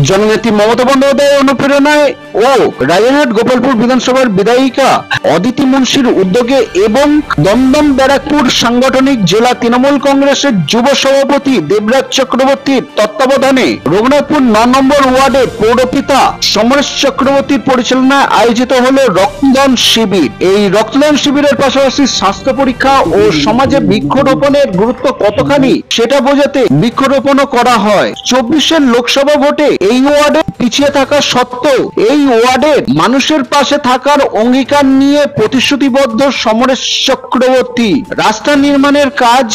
জননেত্রী মমতা বন্দ্যোপাধ্যায়ের অনুপ্রেরণায় ও রাজারহাট গোপালপুর বিধানসভার বিধায়িকা অদিতি মুন্সির উদ্যোগে এবং দমদম ব্যারাকপুর সাংগঠনিক জেলা তৃণমূল কংগ্রেসের যুব সভাপতি দেবরাজ চক্রবর্তীর তত্ত্বাবধানে রঘুনাথপুর 9 নম্বর ওয়ার্ডের পৌরপিতা সমরেশ চক্রবর্তীর পরিচালনায় আয়োজিত হলো রক্তদান শিবির। এই রক্তদান শিবিরের পাশাপাশি স্বাস্থ্য পরীক্ষা ও সমাজে বৃক্ষরোপণের গুরুত্ব কতখানি সেটা বোঝাতে বৃক্ষরোপণও করা হয়। 24 লোকসভা ভোটে এই ওয়ার্ডে পিছিয়ে থাকা সত্ত্বেও এই ওয়ার্ডের মানুষের পাশে থাকার অঙ্গীকার নিয়ে প্রতিশ্রুতিবদ্ধ সমরেশ চক্রবর্তী। রাস্তা নির্মাণের কাজ,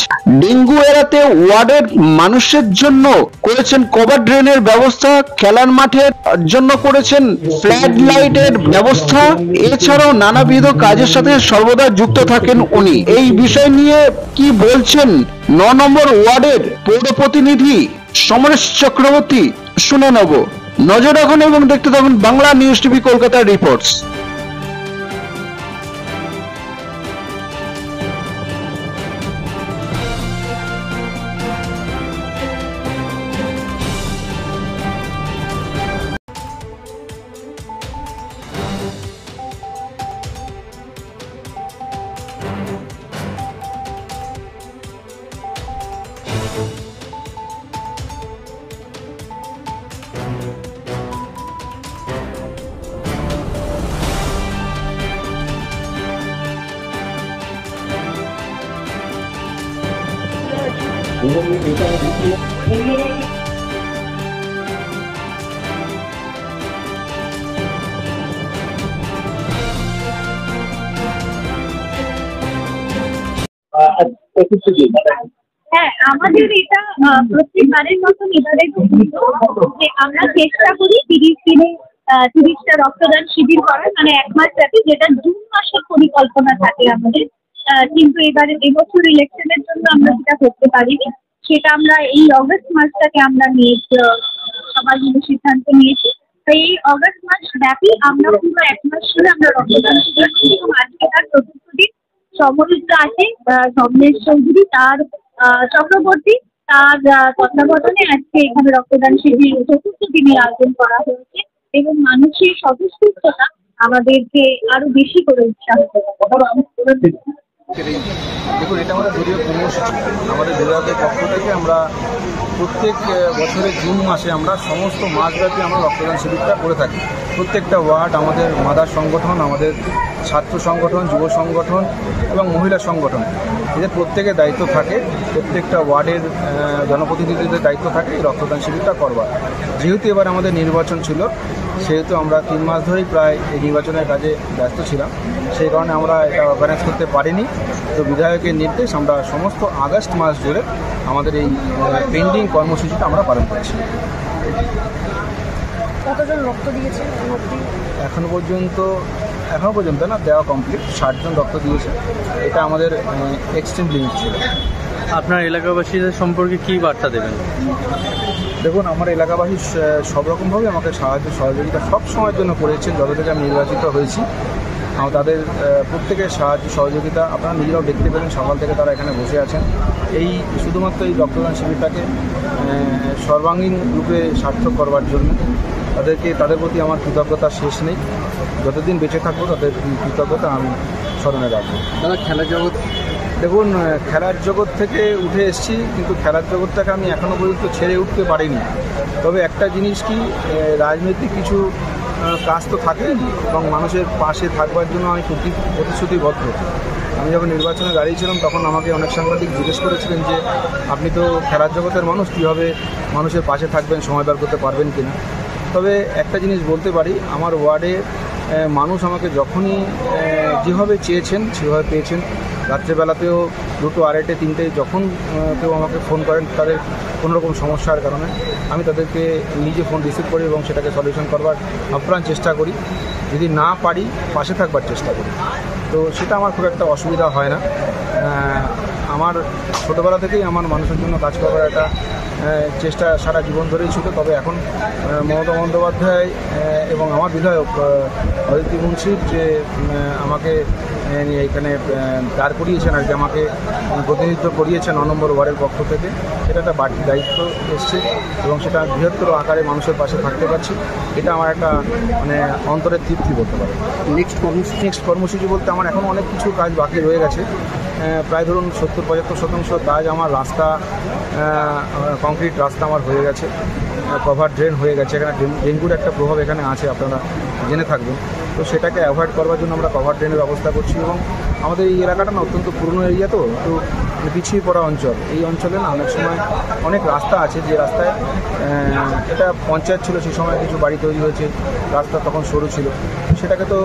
ডেঙ্গু এড়াতে ওয়ার্ডের মানুষের জন্য করেছেন কভার ড্রেনের ব্যবস্থা, খেলার মাঠের জন্য করেছেন ফ্ল্যাড লাইটের ব্যবস্থা, এছাড়াও নানাবিধ কাজের সাথে সর্বদা যুক্ত থাকেন উনি। এই বিষয় নিয়ে কি বলছেন 9 নম্বর ওয়ার্ডের পৌর প্রতিনিধি সমরেশ চক্রবর্তী শুনে নেব। নজর রাখুন এবং দেখতে থাকুন বাংলা নিউজ টিভি কলকাতার রিপোর্টস। হ্যাঁ, আমাদের এটা প্রত্যেকবারের মতন এবারে যে আমরা চেষ্টা করি 30 দিনে 30টা রক্তদান শিবির করার, মানে 1 মাস ব্যাপী, যেটা জুন মাসের পরিকল্পনা থাকে আমাদের। কিন্তু এবারে এবছর ইলেকশনের জন্য আমরা সেটা করতে পারিনি। সেটা আমরা এই অগস্ট মাসটাকে আমরা নিয়েছি, সবাই মিলে সিদ্ধান্ত নিয়েছি। তো এই অগস্ট মাস ব্যাপী আমরা পুরো 1 মাস ধরে আমরা রক্তদান শিবির করি এবং আজকে তার চতুর্থ দিন। সমরিত আছে সমরেশ চৌধুরী, তার চক্রবর্তী, তার তত্ত্বাবধানে আজকে এখানে রক্তদান শিবির চতুর্থ দিনের আয়োজন করা হয়েছে এবং মানুষের স্বতঃস্ফূর্ততা আমাদেরকে আরো বেশি করে উৎসাহ দেবে। দেখুন, এটা আমাদের দলীয় কর্মসূচি। আমাদের বিধায়কের পক্ষ থেকে আমরা প্রত্যেক বছরের জুন মাসে আমরা সমস্ত মাসব্যাপী আমরা রক্তদান শিবিরটা করে থাকি। প্রত্যেকটা ওয়ার্ড, আমাদের মাদার সংগঠন, আমাদের ছাত্র সংগঠন, যুব সংগঠন এবং মহিলা সংগঠন, এদের প্রত্যেকের দায়িত্ব থাকে, প্রত্যেকটা ওয়ার্ডের জনপ্রতিনিধিদের দায়িত্ব থাকে এই রক্তদান শিবিরটা করবার। যেহেতু এবার আমাদের নির্বাচন ছিল, সেহেতু আমরা 3 মাস ধরেই প্রায় এই নির্বাচনের কাজে ব্যস্ত ছিলাম, সেই কারণে আমরা এটা অর্গানাইজ করতে পারিনি। তো বিধায়কের নির্দেশ আমরা সমস্ত আগস্ট মাস জুড়ে আমাদের এই পেন্ডিং কর্মসূচিটা আমরা পালন করছি। কতজন রক্ত দিয়েছে এখনো পর্যন্ত না, দেওয়া কমপ্লিট। 60 জন রক্ত দিয়েছে। এটা আমাদের এক্সট্রিম লিমিট ছিল। আপনার এলাকাবাসীদের সম্পর্কে কী বার্তা দেবেন? দেখুন, আমার এলাকাবাসী সব রকমভাবে আমাকে সাহায্য সহযোগিতা সব সময়ের জন্য করেছেন। যত থেকে আমি নির্বাচিত হয়েছি, তাদের প্রত্যেকের সাহায্য সহযোগিতা আপনারা নিজেরাও দেখতে পেলেন। সকাল থেকে তারা এখানে বসে আছেন এই শুধুমাত্র এই রক্তদান শিবিরটাকে সর্বাঙ্গীন রূপে সার্থক করবার জন্য। তাদের প্রতি আমার কৃতজ্ঞতা শেষ নেই। যতদিন বেঁচে থাকবো তাদের কৃতজ্ঞতা আমি স্মরণে রাখবো। দাদা, খেলার জগৎ, দেখুন, খেলার জগৎ থেকে উঠে এসেছি, কিন্তু খেলার জগৎটাকে আমি এখনও পর্যন্ত ছেড়ে উঠতে পারিনি। তবে একটা জিনিস কি, রাজনৈতিক কিছু কাজ তো থাকেই এবং মানুষের পাশে থাকবার জন্য আমি প্রতিশ্রুতিবদ্ধ। আমি যখন নির্বাচনে দাঁড়িয়েছিলাম তখন আমাকে অনেক সাংবাদিক জিজ্ঞেস করেছিলেন যে আপনি তো খেলার জগতের মানুষ, কীভাবে মানুষের পাশে থাকবেন, সময় বের করতে পারবেন কিনা। তবে একটা জিনিস বলতে পারি, আমার ওয়ার্ডে মানুষ আমাকে যখনই যেভাবে চেয়েছেন সেভাবে পেয়েছেন। রাত্রেবেলাতেও 2টো, 2:30, 3টে যখন কেউ আমাকে ফোন করেন তাদের কোনোরকম সমস্যার কারণে, আমি তাদেরকে নিজে ফোন রিসিভ করি এবং সেটাকে সলিউশন করবার আপ্রাণ চেষ্টা করি। যদি না পারি, পাশে থাকবার চেষ্টা করি। তো সেটা আমার খুব একটা অসুবিধা হয় না। আমার ছোটোবেলা থেকেই আমার মানুষের জন্য কাজ করার একটা চেষ্টা সারা জীবন ধরেই ছিল। তবে এখন মমতা বন্দ্যোপাধ্যায় এবং আমার বিধায়ক অদিতি মুন্সির যে আমাকে এখানে দাঁড় করিয়েছেন আর কি, আমাকে প্রতিনিধিত্ব করিয়েছেন 9 নম্বর ওয়ার্ডের পক্ষ থেকে। সেটা একটা বাড়তি দায়িত্ব এসছে এবং সেটা বৃহত্তর আকারে মানুষের পাশে থাকতে পারছি, এটা আমার একটা মানে অন্তরের তৃপ্তি বলতে পারে। নেক্সট কর্মসূচি বলতে আমার এখন অনেক কিছু কাজ বাকি রয়ে গেছে। প্রায় ধরুন 70-75% কাজ আমার রাস্তা, কংক্রিট রাস্তা আমার হয়ে গেছে, কভার ড্রেন হয়ে গেছে। এখানে ডেঙ্গুর একটা প্রভাব এখানে আছে, আপনারা জেনে থাকবেন। তো সেটাকে অ্যাভয়েড করবার জন্য আমরা কভার ড্রেনের ব্যবস্থা করছি। এবং আমাদের এই এলাকাটা না অত্যন্ত পুরনো এরিয়া, তো একটু পিছিয়ে পড়া অঞ্চল। এই অঞ্চলে না অনেক সময় অনেক রাস্তা আছে যে রাস্তায় এটা পঞ্চায়েত ছিল, সেই সময় কিছু বাড়ি তৈরি হয়েছে, রাস্তা তখন সরু ছিল। সেটাকে তো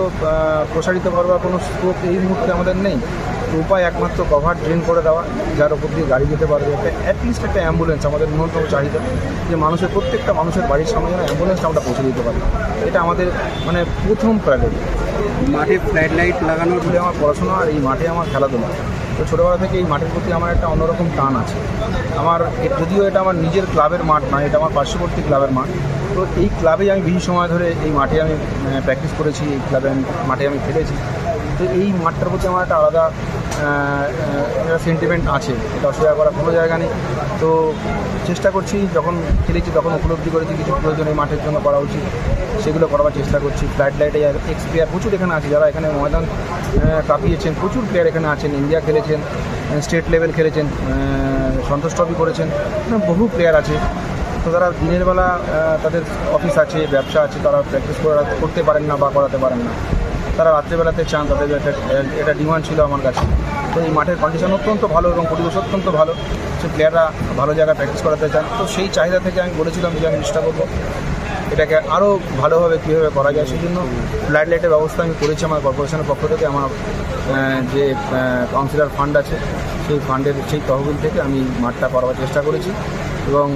প্রসারিত করবার কোনো স্কোপ এই মুহূর্তে আমাদের নেই। উপায় একমাত্র কভার ড্রেন করে দেওয়া, যার ওপর দিয়ে গাড়ি যেতে পারবে। একটা অ্যাটলিস্ট একটা অ্যাম্বুলেন্স আমাদের ন্যূনতম চাহিদা, যে মানুষের প্রত্যেকটা মানুষের বাড়ির সামনে যেন অ্যাম্বুলেন্সটা আমরা পৌঁছে দিতে পারি। এটা আমাদের মানে প্রথম প্রায়োরিটি। মাঠে ফ্লাড লাইট লাগানোর বলে আমার পড়াশোনা আর এই মাঠে আমার খেলাধুলা। তো ছোটোবেলা থেকে এই মাঠের প্রতি আমার একটা অন্যরকম টান আছে। আমার যদিও এটা আমার নিজের ক্লাবের মাঠ নয়, এটা আমার পার্শ্ববর্তী ক্লাবের মাঠ। তো এই ক্লাবেই আমি বেশি সময় ধরে এই মাঠে আমি প্র্যাকটিস করেছি, এই ক্লাবে মাঠে আমি খেলেছি। তো এই মাঠটার প্রতি আমার একটা আলাদা একটা সেন্টিমেন্ট আছে, এটা অস্বীকার করার কোনো জায়গা নেই। তো চেষ্টা করছি, যখন খেলেছি তখন উপলব্ধি করেছি কিছু প্রয়োজন এই মাঠের জন্য করা উচিত, সেগুলো করার চেষ্টা করছি। ফ্লাড লাইটে এক্স প্লেয়ার প্রচুর এখানে আছে, যারা এখানে ময়দান কাঁপিয়েছেন। প্রচুর প্লেয়ার এখানে আছেন, ইন্ডিয়া খেলেছেন, স্টেট লেভেল খেলেছেন, সন্তোষ ট্রফি করেছেন, বহু প্লেয়ার আছে। তো তারা দিনের বেলা তাদের অফিস আছে, ব্যবসা আছে, তারা প্র্যাকটিস করতে পারেন না বা করাতে পারেন না। তারা রাত্রেবেলাতে চান, তাদের এটা ডিমান্ড ছিল আমার কাছে। তো এই মাঠের কন্ডিশন অত্যন্ত ভালো এবং পরিবেশ অত্যন্ত ভালো, সে প্লেয়াররা ভালো জায়গায় প্র্যাকটিস করাতে চান। তো সেই চাহিদা থেকে আমি বলেছিলাম যে আমি চেষ্টা করবো এটাকে আরও ভালোভাবে কীভাবে করা যায়। সেই জন্য ফ্লাড লাইটের ব্যবস্থা আমি করেছি আমার কর্পোরেশনের পক্ষ থেকে। আমার যে কাউন্সিলর ফান্ড আছে, সেই ফান্ডের সেই তহবিল থেকে আমি মাঠটা করার চেষ্টা করেছি। এবং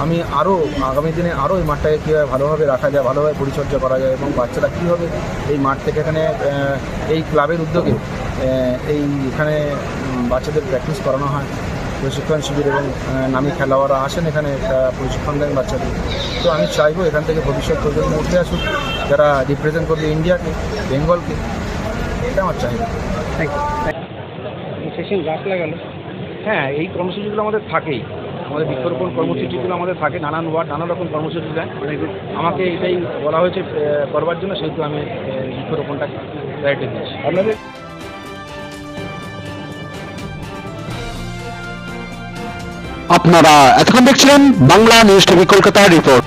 আমি আরও আগামী দিনে আরও এই মাঠটাকে কীভাবে ভালোভাবে রাখা যায়, ভালোভাবে পরিচর্যা করা যায় এবং বাচ্চারা কীভাবে এই মাঠ থেকে এখানে এই ক্লাবের উদ্যোগে এখানে বাচ্চাদের প্র্যাকটিস করানো হয়, প্রশিক্ষণ শিবির এবং নামী খেলোয়াড়রা আসেন এখানে প্রশিক্ষণ দেন বাচ্চাদের। তো আমি চাইবো এখান থেকে ভবিষ্যৎ প্রজন্ম উঠে আসুক, যারা রিপ্রেজেন্ট করবে ইন্ডিয়াকে, বেঙ্গলকে। এটা আমার চাহিদা। Thank you. সেশন গাছ লাগালো, হ্যাঁ, এই কর্মসূচিগুলো আমাদের থাকেই। আমাদের বৃক্ষরোপণ কর্মসূচিগুলো আমাদের থাকে, নানান ওয়ার্ড নানা রকম কর্মসূচি দেয়। আমাকে এটাই বলা হয়েছে করবার জন্য, সেহেতু আমি বৃক্ষরোপণটাকে প্রায়োরিটি দিয়েছি। আপনাদের আপনারা এতক্ষণ দেখছিলেন Bangla news TV Kolkata report.